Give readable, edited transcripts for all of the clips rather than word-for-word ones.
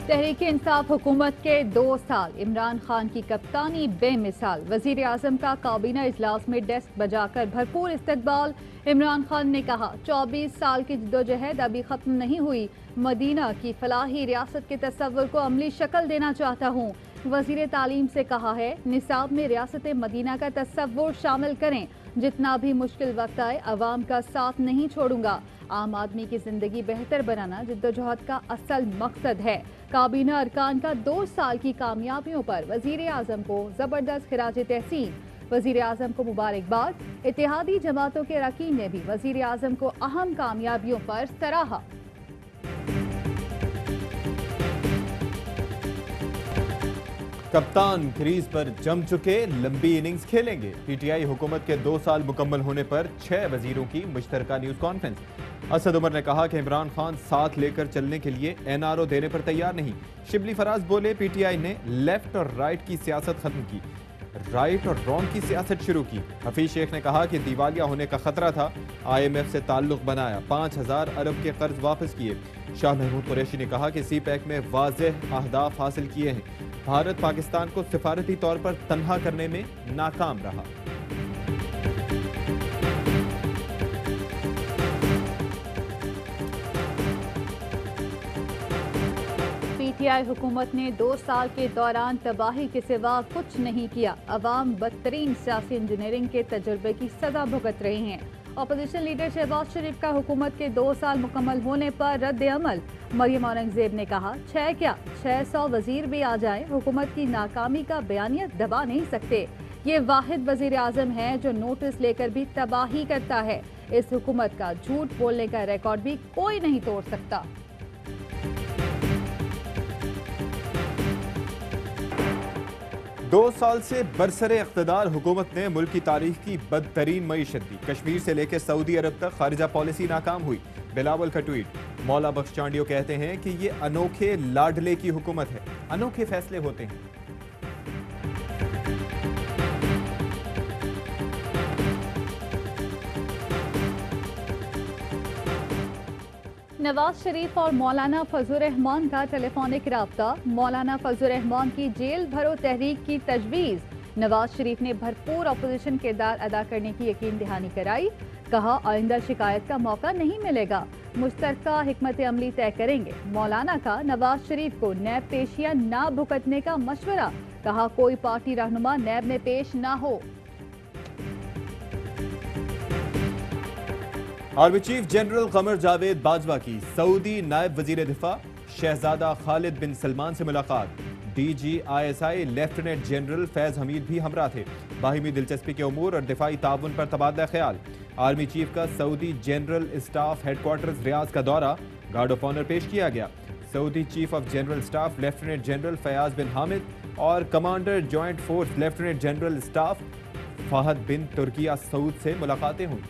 तहरीक इंसाफ हुकूमत के 2 साल, इमरान खान की कप्तानी बेमिसाल। वजीर आजम का काबीना इजलास में डेस्क बजाकर भरपूर इस्तकबाल। इमरान खान ने कहा 24 साल की जद्दोजहद अभी खत्म नहीं हुई। मदीना की फलाही रियासत के तस्वुर को अमली शक्ल देना चाहता हूँ। वजीर तालीम से कहा है निसाब में रियासत मदीना का तस्वुर शामिल करें। जितना भी मुश्किल वक्त आए अवाम का साथ नहीं छोड़ूंगा। आम आदमी की जिंदगी बेहतर बनाना जिद्दोजहद का असल मकसद है। काबीना अरकान का 2 साल की कामयाबियों पर वजीर आजम को जबरदस्त खिराज तहसीन। वजीर आजम को मुबारकबाद। इत्तेहादी जमातों के अरकान ने भी वजीर आजम को अहम कामयाबियों पर सराहा। कप्तान क्रीज पर जम चुके, लंबी इनिंग्स खेलेंगे। पीटीआई हुकूमत के 2 साल मुकम्मल होने पर 6 वजीरों की मुश्तरका न्यूज कॉन्फ्रेंस। असद उमर ने कहा कि इमरान खान साथ लेकर चलने के लिए एनआरओ देने पर तैयार नहीं। शिबली फराज बोले पीटीआई ने लेफ्ट और राइट की सियासत खत्म की, राइट और रॉन्ग की सियासत शुरू की। हफीज शेख ने कहा कि दिवालिया होने का खतरा था, IMF से ताल्लुक बनाया, 5000 अरब के कर्ज वापस किए। शाह महमूद कुरैशी ने कहा कि सी पैक में वाज़ेह अहदाफ हासिल किए हैं। भारत पाकिस्तान को सिफारती तौर पर तन्हा करने में नाकाम रहा। पीटीआई हुकूमत ने 2 साल के दौरान तबाही के सिवा कुछ नहीं किया। अवाम बदतरीन सियासी इंजीनियरिंग के तजुर्बे की सजा भुगत रहे हैं। अपोजिशन लीडर शहबाज शरीफ का हुकूमत के 2 साल मुकम्मल होने पर रद्द अमल। मरियम औरंगजेब ने कहा 6 क्या 600 वजीर भी आ जाएं, हुकूमत की नाकामी का बयानिया दबा नहीं सकते। ये वाहिद वजीर आजम है जो नोटिस लेकर भी तबाही करता है। इस हुकूमत का झूठ बोलने का रिकॉर्ड भी कोई नहीं तोड़ सकता। दो साल से बरसरे इख्तिदार हुकूमत ने मुल्क की तारीख की बदतरीन मईशत दी। कश्मीर से लेकर सऊदी अरब तक खारिजा पॉलिसी नाकाम हुई। बिलावल का ट्वीट। मौला बख्श चांडियो कहते हैं कि ये अनोखे लाडले की हुकूमत है, अनोखे फैसले होते हैं। नवाज शरीफ और मौलाना फजलुर रहमान का टेलीफोनिक राब्ता। मौलाना फजलुर रहमान की जेल भरो तहरीक की तजवीज़। नवाज शरीफ ने भरपूर अपोजिशन किरदार अदा करने की यकीन दहानी कराई। कहा आइंदा शिकायत का मौका नहीं मिलेगा, मुश्तरका हिकमत अमली तय करेंगे। मौलाना का नवाज शरीफ को नैब पेशियां ना भुगतने का मशवरा। कहा कोई पार्टी रहनुमा नैब में पेश ना हो। Army chief general Qamar Javed Bajwa की सऊदी नायब वजीर दिफा शहजादा खालिद बिन सलमान से मुलाकात। DGISI lieutenant general Faiz Hamid भी हमरा थे। बाहिमी दिलचस्पी के उमूर और दिफाई ताउन पर तबादला ख्याल। आर्मी चीफ का Saudi general staff headquarters Riyadh का दौरा, गार्ड ऑफ ऑनर पेश किया गया। Saudi chief of general staff lieutenant general Fayyad bin Hamid और commander joint force lieutenant general staff Fahd bin तुर्किया सऊद से मुलाकातें हुई।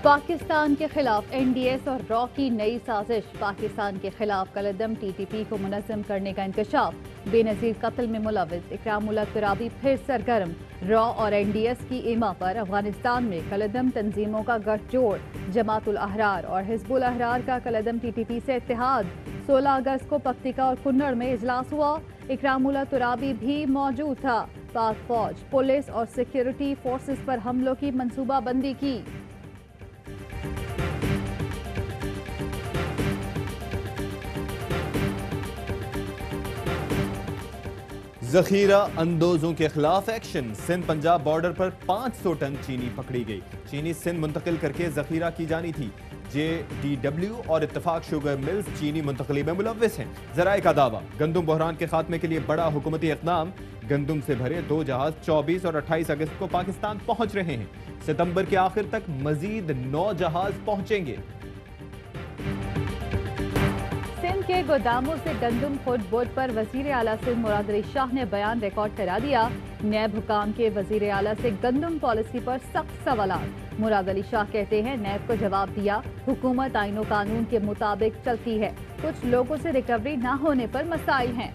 पाकिस्तान के खिलाफ NDS और रॉ की नई साजिश। पाकिस्तान के खिलाफ कलदम TTP को मुनज़्ज़म करने का इंकशाफ। बेनज़ीर कत्ल में मुलव्विस इकरामुल्लाह तुराबी फिर सरगर्म। रॉ और NDS की इमा पर अफगानिस्तान में कलदम तंजीमों का गठजोड़। जमातुल अहरार और हिज़्बुल अहरार का कलदम TTP से इत्तेहाद। 16 अगस्त को पक्तिका और कुन्नड़ में इजलास हुआ। इकरामुल्लाह तुराबी भी मौजूद था। पाक फौज, पुलिस और सिक्योरिटी फोर्सेस पर हमलों की मनसूबाबंदी की। जखीरा अंदोजों के खिलाफ एक्शन। सिंध पंजाब बॉर्डर पर 500 टन चीनी पकड़ी गई। चीनी सिंध मुंतकिल करके जखीरा की जानी थी। JDW और इत्तेफाक शुगर मिल्स चीनी मुंतकली में मुलव्विस हैं। ज़राए का दावा, गंदुम बहरान के खात्मे के लिए बड़ा हुकूमती इक़दाम। गंदुम से भरे 2 जहाज 24 और 28 अगस्त को पाकिस्तान पहुंच रहे हैं। सितंबर के आखिर तक मजीद 9 जहाज पहुंचेंगे। सिंध के गोदामों से गंदुम खुद बोझ पर वजीर आला सिंध मुराद अली शाह ने बयान रिकॉर्ड करा दिया। नैब हुकाम के वजीर आला से गंदुम पॉलिसी पर सख्त सवालात। मुराद अली शाह कहते हैं नैब को जवाब दिया, हुकूमत आईन और कानून के मुताबिक चलती है, कुछ लोगों से रिकवरी न होने पर मसाइल हैं।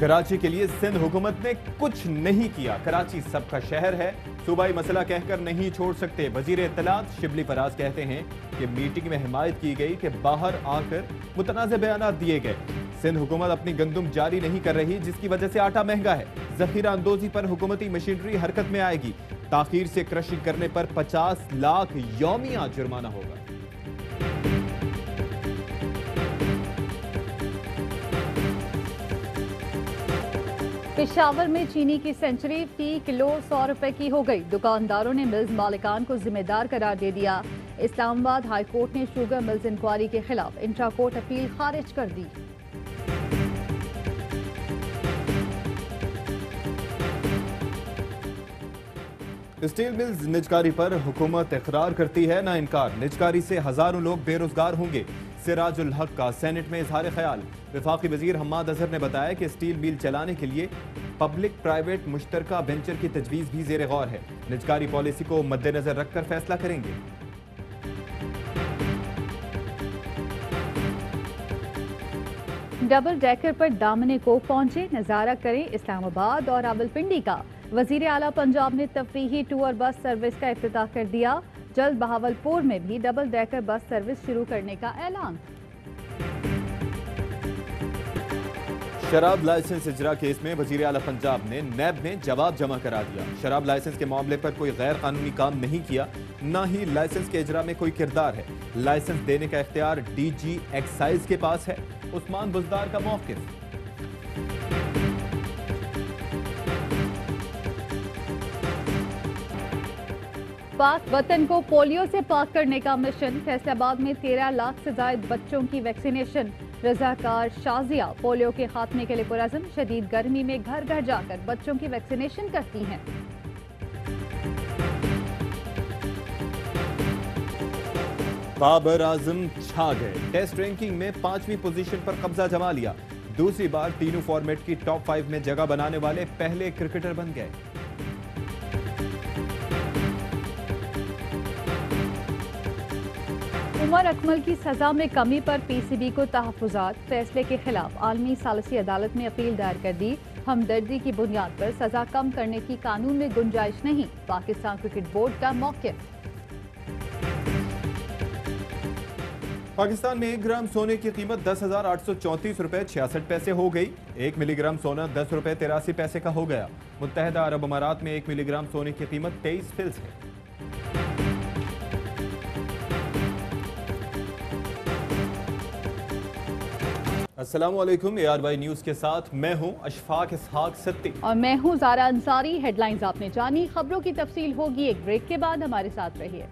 कराची के लिए सिंध हुकूमत ने कुछ नहीं किया, कराची सबका शहर है, सूबाई मसला कहकर नहीं छोड़ सकते। वजीर इत्तलात शिबली फराज कहते हैं कि मीटिंग में हिमायत की गई कि बाहर आकर मुतनाज़ बयानात दिए गए। सिंध हुकूमत अपनी गंदुम जारी नहीं कर रही, जिसकी वजह से आटा महंगा है। जखीरा अंदोजी पर हुकूमती मशीनरी हरकत में आएगी। ताखीर से क्रशिंग करने पर 50 लाख यौमिया जुर्माना होगा। पेशावर में चीनी की सेंचुरी फी किलो 100 रुपए की हो गई। दुकानदारों ने मिल्स मालिकान को जिम्मेदार करार दे दिया। इस्लामाबाद हाई कोर्ट ने शुगर मिल्स इंक्वायरी के खिलाफ इंट्रा कोर्ट अपील खारिज कर दी। स्टील मिल्स निजकारी पर हुकूमत इकरार करती है ना इनकार। निजकारी से हजारों लोग बेरोजगार होंगे। सिराजुल हक का सेनेट में इजहार ख्याल। वफाकी वजीर हम्माद अजहर ने बताया कि स्टील मिल चलाने के लिए पब्लिक प्राइवेट मुश्तरका वेंचर की तजवीज़ भी ज़ेर गौर है। निजकारी पॉलिसी को मद्देनजर रखकर फैसला करेंगे। डबल डेकर पर दामने को पहुंचे, नजारा करें इस्लामाबाद और रावलपिंडी का। वजीर आला पंजाब ने तफरीही टूर बस सर्विस का इफ्तिताह कर दिया। जल्द बहावलपुर में भी डबल डेकर बस सर्विस शुरू करने का ऐलान। शराब लाइसेंस इजरा केस में वजीर आला पंजाब ने नैब में जवाब जमा करा दिया। शराब लाइसेंस के मामले पर कोई गैर कानूनी काम नहीं किया, न ही लाइसेंस के इजरा में कोई किरदार है। लाइसेंस देने का इख्तियार डीजी एक्साइज के पास है। उस्मान बुजदार का मौक़िफ़। पाक वतन को पोलियो से पाक करने का मिशन। फैसलाबाद में 13 लाख से ज्यादा बच्चों की वैक्सीनेशन। रजाकार शाजिया पोलियो के खात्मे के लिए पुरअज़्म। शदीद गर्मी में घर घर जाकर बच्चों की वैक्सीनेशन करती हैं। बाबर आजम छा गए। टेस्ट रैंकिंग में 5वीं पोजीशन पर कब्जा जमा लिया। दूसरी बार तीनों फॉर्मेट की टॉप 5 में जगह बनाने वाले पहले क्रिकेटर बन गए। उमर अकमल की सजा में कमी पर पीसीबी को तहफ़्फ़ुज़ात। फैसले के खिलाफ आलमी सालिसी अदालत में अपील दायर कर दी। हमदर्दी की बुनियाद पर सजा कम करने की कानून में गुंजाइश नहीं, पाकिस्तान क्रिकेट बोर्ड का मौक़िफ़। पाकिस्तान में 1 ग्राम सोने की कीमत 10,834 रुपए 66 पैसे हो गई। 1 मिलीग्राम सोना 10 रुपए 83 पैसे का हो गया। मुत्तहदा अरब अमारात में 1 मिलीग्राम सोने की कीमत 23 फिल्स है। अस्सलामुअलैकुम, ARY न्यूज़ के साथ मैं हूं अशफाक इसहाक सत्ती और मैं हूं ज़ारा अंसारी। हेडलाइंस आपने जानी, खबरों की तफसील होगी एक ब्रेक के बाद। हमारे साथ रहिए।